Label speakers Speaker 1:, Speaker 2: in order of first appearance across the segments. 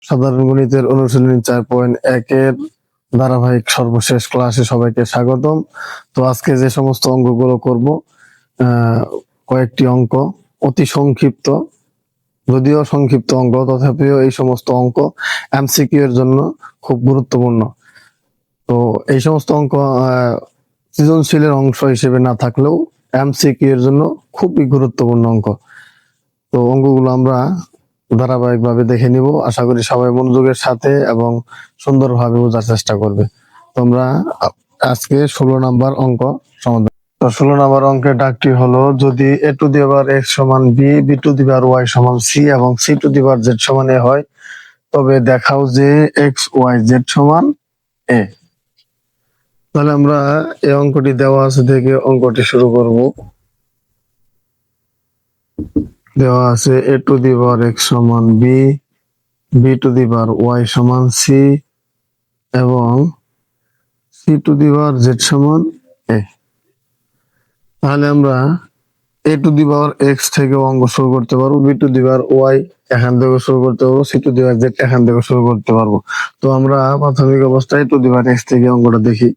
Speaker 1: সাধারণ গণিতের অনুশীলনী 4.1 ধারাবাহিক সর্বশেষ ক্লাসে সবাইকে স্বাগতম। তো আজকে যে সমস্ত অঙ্কগুলো করব, কয়েকটি অঙ্ক অতি সংক্ষিপ্ত, যদিও সংক্ষিপ্ত অঙ্ক, তথাপিও এই সমস্ত অঙ্ক এমসিকিউ এর জন্য খুব গুরুত্বপূর্ণ। তো এই সমস্ত অঙ্ক সৃজনশীলের অংশ হিসেবে না থাকলেও এমসিকিউ এর জন্য খুবই গুরুত্বপূর্ণ অঙ্ক। তো অঙ্কগুলো আমরা ধারাবাহিকভাবে দেখে নিব। আশা করি সবাই মনোযোগের সাথে এবং সুন্দরভাবে বোঝার চেষ্টা করবে। তোমরা আজকে 16 নম্বর অঙ্ক সমাধান। তো 16 নম্বর অঙ্কের ডাকটি হলো, যদি a two the power x সমান b, b two the power y সমান c এবং c two the power z সমান a হয়, তবে দেখাও যে x y z সমান a। তাহলে আমরা এই অঙ্কটি দেওয়া আছে থেকে অঙ্কটি শুরু করব। দেওয়া আছে a two the power x সমান b, b two the power y সমান c এবং c two the power z সমান a। তাহলে আমরা a two the power x থেকে অঙ্ক শুরু করতে পারবো, b two the power y এখান থেকে শুরু করতে পারবো, c two the power z এখান থেকে শুরু করতে পারবো। তো আমরা প্রাথমিক অবস্থায় a two the power x থেকে অঙ্কটা দেখি।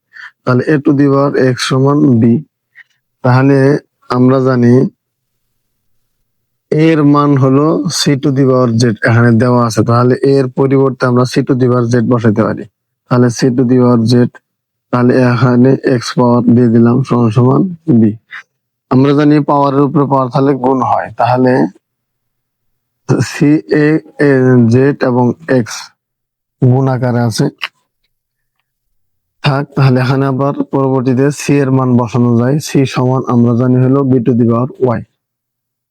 Speaker 1: তাহলে a two the power x সমান b। তাহলে আমরা জানি এর মান হলো c two the power z, এখানে দেওয়া আছে। তাহলে এর পরিবর্তে আমরা c two the power z বসাতে পারি। তাহলে c two the power z, তাহলে এখানে x পাওয়ার দিয়ে দিলাম সমান সমান b। আমরা জানি পাওয়ারের উপরে পাওয়ার তাহলে গুণ হয়, তাহলে c a z এবং x গুণ আকারে আছে থাক। তাহলে এখানে আবার পরবর্তীতে c এর মান বসানো যায়। c সমান আমরা জানি হলো b two the power y।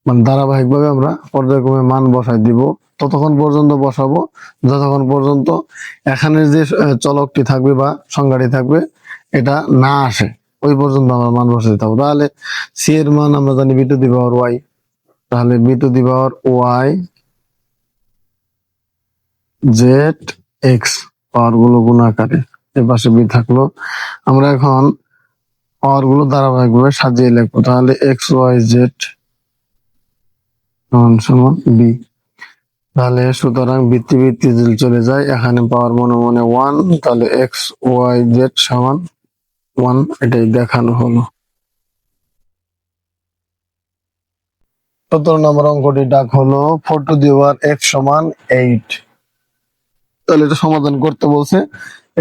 Speaker 1: মানে ধারাবাহিকভাবে আমরা পর্যায়ক্রমে মান বসাই দিব, ততক্ষণ পর্যন্ত বসাবো যতক্ষণ পর্যন্ত এখানে যে চলকটি থাকবে বা সংখ্যাটি থাকবে এটা না আসে, ওই পর্যন্ত আমরা মান বসাতে থাকবো। তাহলে সি এর মান আমরা জানি B to the power Y, তাহলে B to the power Y Z X, power গুলো গুণ আকারে এর পাশে বি থাকলো। আমরা এখন পাওয়ার গুলো ধারাবাহিকভাবে সাজিয়ে লিখবো। তাহলে এক্স ওয়াই জেড সমান বি। তাহলে সুতরাং বৃত্তি বৃত্তি চলে যায়, এখানে পাওয়ার মনে মনে 1, তাহলে এক্স ওয়াই জেড সমান 1, এটাই দেখানো হলো। 17 নম্বর অঙ্কটি ডাক হলো 4 টু দি পাওয়ার x সমান 8। তাহলে এটা সমাধান করতে বলছে,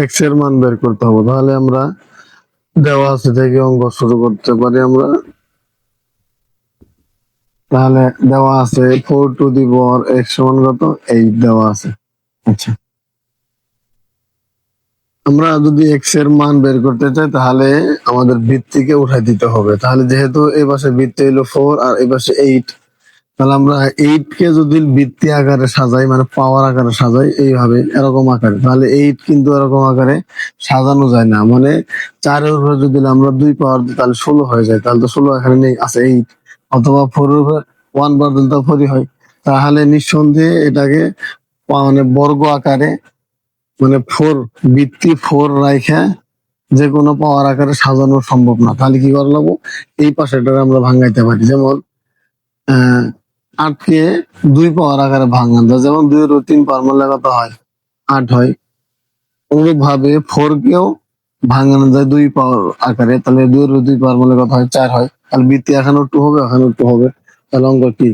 Speaker 1: x এর মান বের করতে হবে। তাহলে আমরা দেওয়া আছে থেকে অঙ্ক শুরু করতে পারি আমরা। তাহলে দেওয়া আছে 4 টু দি পাওয়ার x সমান কত, 8 দেওয়া আছে। আচ্ছা, আমরা যদি x এর মান বের করতে চাই তাহলে আমাদের বৃত্তিকে উঠাই দিতে হবে। তাহলে যেহেতু এই পাশে বৃত্তি হলো 4 আর এই পাশে 8, তাহলে আমরা 8 কে যদি বৃত্তি আকারে সাজাই, মানে পাওয়ার আকারে সাজাই এইভাবে এরকম আকারে, তাহলে 8 কিন্তু এরকম আকারে সাজানো যায় না। মানে 4 এর উপরে যদি আমরা 2 পাওয়ার দিই তাহলে 16 হয়ে যায়। তাহলে তো 16 এখানে নেই, আছে 8। অথবা 4 এর উপরে 1 বার দিলে তো 4 হয়। তাহলে নিঃসন্দেহে এটাকে মানে বর্গ আকারে, মানে 4 বৃত্তি 4 রাইখা যে কোনো পাওয়ার আকারে সাজানো সম্ভব না। তাহলে কি করা লাগবো, এই পাশেটা আমরা ভাঙাইতে পারি। যেমন 8 কে 2 পাওয়ার আকারে ভাঙান যায়, যেমন 2 এর 3 পাওয়ার মারলে কত হয়, 8 হয়। অনুরূপ ভাবে 4 কেও ভাঙানো যায় 2 পাওয়ার আকারে, তাহলে 2 এর 2 পাওয়ার মারলে কত হয়, 4 হয়। তাহলে বৃত্তি এখানেও 2 হবে, এখানেও 2 হবে। তাহলে অঙ্ক কি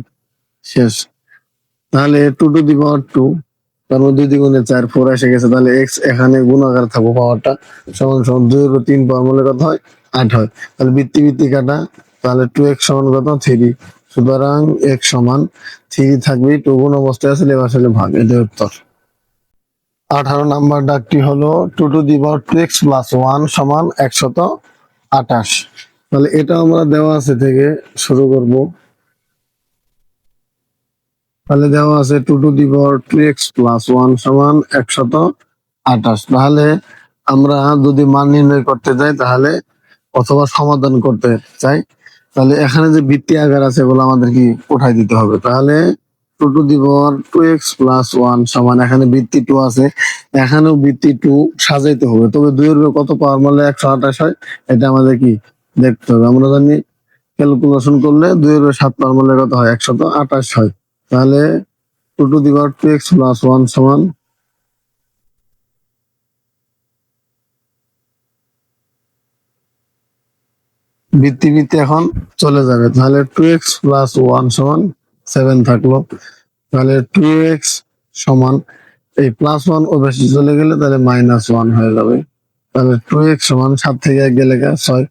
Speaker 1: শেষ। তাহলে 2 টু দি পাওয়ার 2, তার মধ্যে 2 গুণে 4, 4 এসে গেছে। তাহলে এক্স এখানে গুণ আকারে থাকবো, পাওয়ারটা সমান সমান 2 এর 3 পাওয়ার মারলে কত হয়, 8 হয়। তাহলে বৃত্তি বৃত্তি কাটা, তাহলে 2x সমান কত, 3। সুতরাং x সমান 3 থাকবে, 2 গুণ অবস্থায় আছে, লেবার আসলে ভাগ, এটাই উত্তর। 18 নাম্বার ডাকটি হলো 2 two the power 2x plus 1 সমান 128। তাহলে এটা আমরা দেওয়া আছে থেকে শুরু করব। তাহলে দেওয়া আছে 2 two the power 2x plus 1 সমান 128। তাহলে আমরা যদি মান নির্ণয় করতে যাই তাহলে, অথবা সমাধান করতে চাই, তাহলে এখানে যে বৃত্তি আকার আছে এগুলো আমাদের কি উঠাই দিতে হবে। তাহলে 2 two the power 2x plus 1 সমান, এখানে বৃত্তি 2 আছে, এখানেও বৃত্তি 2 সাজাইতে হবে। তবে 2 এর কত পাওয়ার মারলে 128 হয়, এটা আমাদের কি দেখতে হবে। আমরা জানি ক্যালকুলেশন করলে 2 এর 7 পাওয়ার মারলে কত হয়, 128 হয়। তাহলে 2 two the power 2x plus 1 সমান ভিত্তি ভিত্তি এখন চলে যাবে, তাহলে 2x প্লাস 1 সমান 7 থাকলো। তাহলে 2x সমান এই প্লাস 1 ও বেশি চলে গেলে তাহলে -1 হয়ে যাবে। তাহলে 2x সমান 7 থেকে 1 গেলে 6।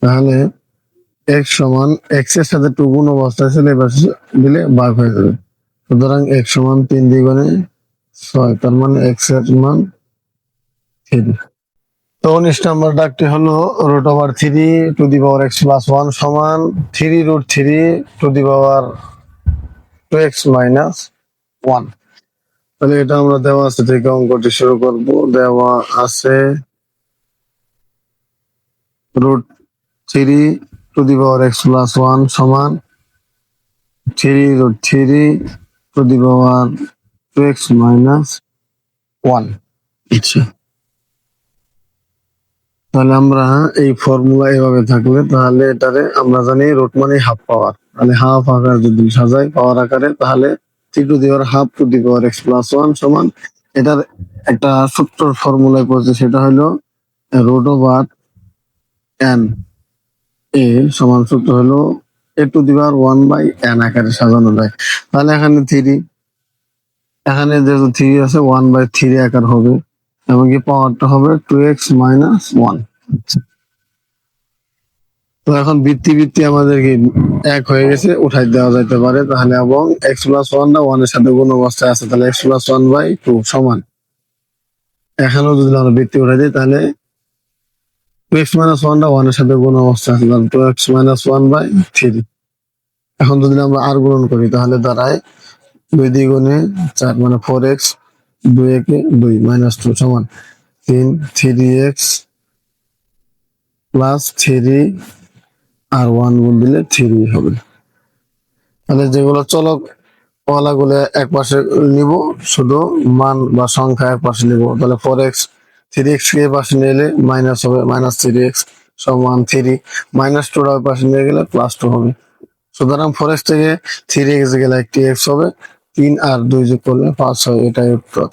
Speaker 1: তাহলে x সমান x এর সাথে 2 গুণ অবস্থায় ছিল, এবার দিলে ভাগ হয়ে যাবে। সুতরাং x সমান 3 দ্বিগুণে 6, তার মানে x এর মান 3। তো 19 নম্বর দাগটি হলো √3 two the power x plus 1 সমান 3√3 two the power 2x minus 1। তাহলে এটা আমরা দেওয়া আছে থেকে অঙ্কটি শুরু করব। দেওয়া আছে √3 two the power x plus 1 সমান 3√3 two the power 2x minus 1। আচ্ছা, তাহলে আমরা এই ফর্মুলা এভাবে থাকলে তাহলে এটারে আমরা জানি রুট মানে হাফ পাওয়ার, তাহলে হাফ আকার যদি সাজাই পাওয়ার আকারে তাহলে 3 two the power have to the power x plus 1 সমান, এটার একটা সূত্র ফর্মুলায় পড়ছে, সেটা হলো √n a সমান সূত্র হলো a two the power 1/n আকারে সাজানো যায়। তাহলে এখানে 3, এখানে যেহেতু 3 আছে 1/3 আকার হবে, এবং কি পাওয়ারটা হবে 2x মাইনাস 1। তো এখন ভিত্তি ভিত্তি আমাদের কি এক হয়ে গেছে, উঠাই দেওয়া যাইতে পারে তাহলে, এবং x প্লাস 1 টা 1 এর সাথে গুণ অবস্থায় আছে, তাহলে x প্লাস 1/2 সমান, এখানেও যদি আমরা ভিত্তি উঠাই দিই তাহলে 2x মাইনাস 1 টা 1 এর সাথে গুণ অবস্থায় আছে, তাহলে 2x মাইনাস 1/3। এখন যদি আমরা আর গুণন করি তাহলে দাঁড়ায় 2 দ্বিগুণে 4 মানে 4x, 2 একে 2 মাইনাস 2 সমান 3x প্লাস 3 আর 1 গুণ দিলে 3 হবে। তাহলে যেগুলো চলক গুলো এক পাশে নিব, শুধু মান বা সংখ্যা এক পাশে নিব, তাহলে 4x 3x কে পাশে নিলে মাইনাস হবে, -3x সমান 3, -2 টা পাশে নিয়ে গেলে +2 হবে। সুতরাং 4x থেকে 3x গেলে একটি x হবে, 3 আর 2 যোগ করলে 5 হয়, এটাই উত্তর।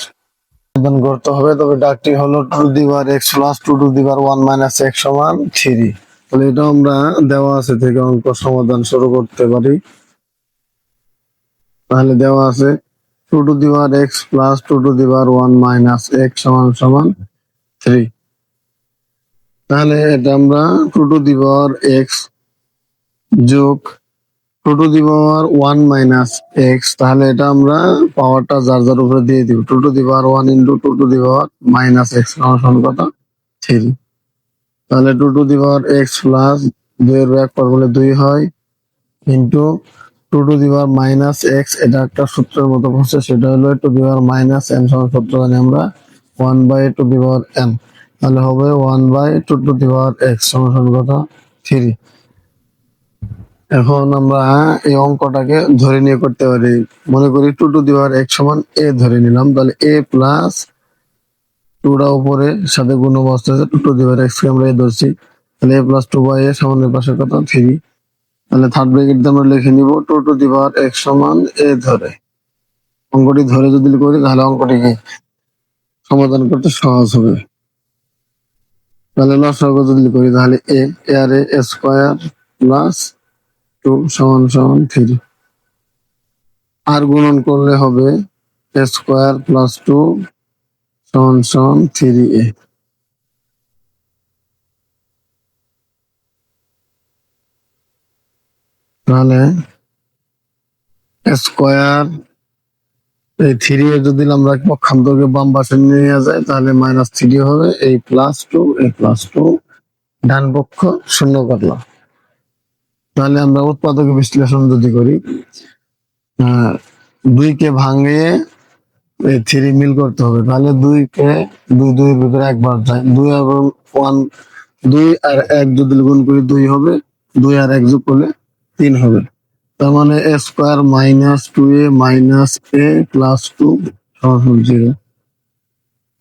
Speaker 1: সমাধান করতে হবে, তবে ডাকটি হলো 2 two the power x plus 2 two the power 1 minus x সমান 3। তাহলে এটা আমরা দেওয়া আছে থেকে অঙ্ক সমাধান শুরু করতে পারি। তাহলে দেওয়া আছে 2 two the power x plus 2 two the power 1 minus x সমান 3। তাহলে এটা আমরা 2 টু দি পাওয়ার x যোগ 2 two the power 1 minus x, তাহলে এটা আমরা পাওয়ারটা যার যার উপরে দিয়ে দিব, 2 two the power 1 into 2 two the power minus x সমান কত 3। তাহলে 2 two the power x plus 2 এর ব্যাক করলে 2 হয়, into 2 two the power minus x, এটা একটা সূত্রের মতো পড়ছে, সেটা হলো two the power minus n সমান সূত্র জানি আমরা 1/2 টু দি পাওয়ার n, তাহলে হবে 1/2 টু দি পাওয়ার x সমান কত 3। এখন আমরা এই অঙ্কটাকে ধরে নিয়ে করতে পারি। মনে করি 2 টু দি পাওয়ার x সমান a ধরে নিলাম, তাহলে a প্লাস 2 টা উপরে সাথে গুণ অবস্থা আছে, 2 টু দি পাওয়ার x কে আমরা a ধরছি, তাহলে a প্লাস 2/a সামনের পাশে কত 3। তাহলে থার্ড ব্র্যাকেট দিয়ে আমরা লিখে নিব 2 টু দি পাওয়ার x সমান a ধরে। অঙ্কটি ধরে যদি করি তাহলে অঙ্কটিকে সমাধান করতে সহজ হবে। তাহলে লসাগু যদি করি তাহলে a আর a স্কয়ার প্লাস 2 সমান 3, আর গুণন করলে হবে a স্কয়ার প্লাস 2 সমান 3a। তাহলে স্কয়ার এই 3 এ যদি আমরা পক্ষান্তরকে বাম পাশে নিয়ে যাই তাহলে -3 হবে, এই +2 এই +2 ডান পক্ষ শূন্য করলাম। তাহলে আমরা উৎপাদক বিশ্লেষণ যদি করি, 2 কে ভাঙিয়ে 3 মিল করতে হবে, তাহলে 2 কে 2 2 এর ভিতরে একবার যায়, 2 এবং 1 2 আর 1 যদি গুণ করি 2 হবে, 2 আর 1 যোগ করলে 3 হবে। তার মানে a square minus 2a minus a plus 2 সমান 0।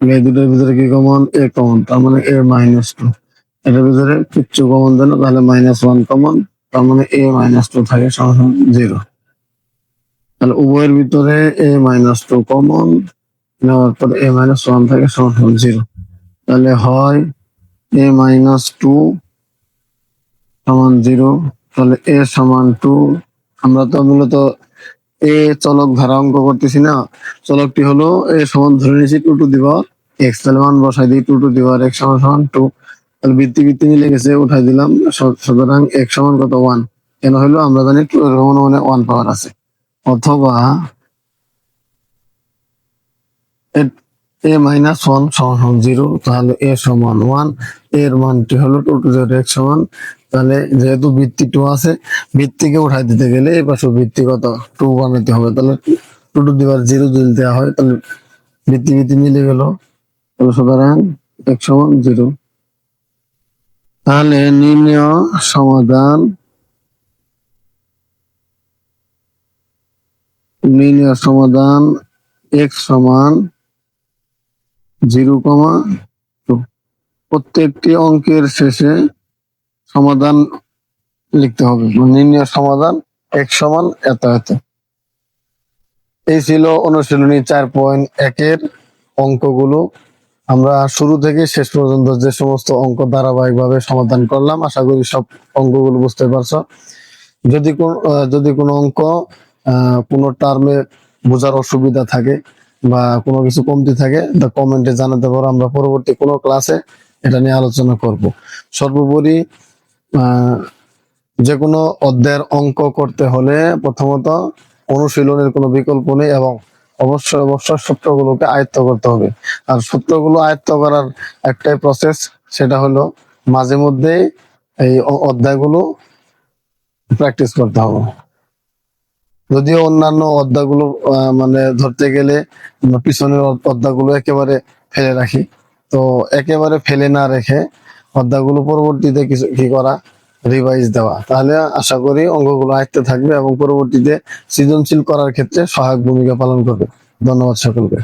Speaker 1: এই দুটোর ভিতরে কি কমন? a কমন, তার মানে a মাইনাস 2। এটার ভিতরে কিচ্ছু কমন দেয় না, তাহলে -1 কমন, তার মানে a মাইনাস 2 থাকে সমান 0। তাহলে উভয়ের ভিতরে a মাইনাস 2 কমন নেওয়ার পর a মাইনাস 1 থাকে সমান 0। তাহলে হয় a মাইনাস 2 সমান 0, তাহলে এ সমান 2। আমরা তো মূলত এ চলক ধারা অঙ্ক করতেছি না, চলকটি হলো এ সমান ধরে নিয়েছি 2 টু দি পাওয়ার এক্স, তাহলে মান বসাই দিই 2 টু দি পাওয়ার এক্স সমান সমান 2। তাহলে বৃত্তি বৃত্তি মিলে গেছে, উঠাই দিলাম। সুতরাং এক্স সমান কত 1, কেন হলো আমরা জানি 2 এর সমান মানে 1 পাওয়ার আছে। অথবা এ মাইনাস 1 সমান 0, তাহলে এ সমান 1, এর মানটি হলো 2 টু দি পাওয়ার এক্স সমান, তাহলে যেহেতু বৃত্তি 2 আছে, বৃত্তিকে উঠাই দিতে গেলে এই পাশে বৃত্তি কত 2 বানাতে হবে, তাহলে 2 টু দি পাওয়ার 0 যদি দেওয়া হয় তাহলে বৃত্তি বৃত্তি মিলে গেল, তাহলে সুতরাং এক্স সমান 0। তাহলে নির্ণয় সমাধান এক্স সমান 0,2। প্রত্যেকটি অঙ্কের শেষে সমাধান লিখতে হবে, নির্ণয় সমাধান এক্স সমান এত এত। এই ছিল অনুশীলনী 4.1 এর অঙ্কগুলো। আমরা শুরু থেকে শেষ পর্যন্ত যে সমস্ত অঙ্ক ধারাবাহিকভাবে সমাধান করলাম, আশা করি সব অঙ্কগুলো বুঝতে পারছো। যদি কোনো অঙ্ক কোনো টার্মে বোঝার অসুবিধা থাকে বা কোনো কিছু কমতি থাকে, তা কমেন্টে জানাতে পারো, আমরা পরবর্তী কোনো ক্লাসে এটা নিয়ে আলোচনা করব। সর্বোপরি যে কোনো অধ্যায়ের অঙ্ক করতে হলে প্রথমত অনুশীলনের কোনো বিকল্প নেই এবং অবশ্যই অবশ্যই সূত্রগুলোকে আয়ত্ত করতে হবে। আর সূত্রগুলো আয়ত্ত করার একটাই প্রসেস, সেটা হলো মাঝে মধ্যে এই অধ্যায়গুলো প্র্যাকটিস করতে হবে। যদিও অন্যান্য অধ্যায়গুলো মানে ধরতে গেলে পিছনের অধ্যায়গুলো একেবারে ফেলে রাখি, তো একেবারে ফেলে না রেখে অধ্যায়গুলো পরবর্তীতে কিছু কি করা, রিভাইজ দেওয়া, তাহলে আশা করি অঙ্কগুলো আয়ত্তে থাকবে এবং পরবর্তীতে সৃজনশীল করার ক্ষেত্রে সহায়ক ভূমিকা পালন করবে। ধন্যবাদ সকলকে।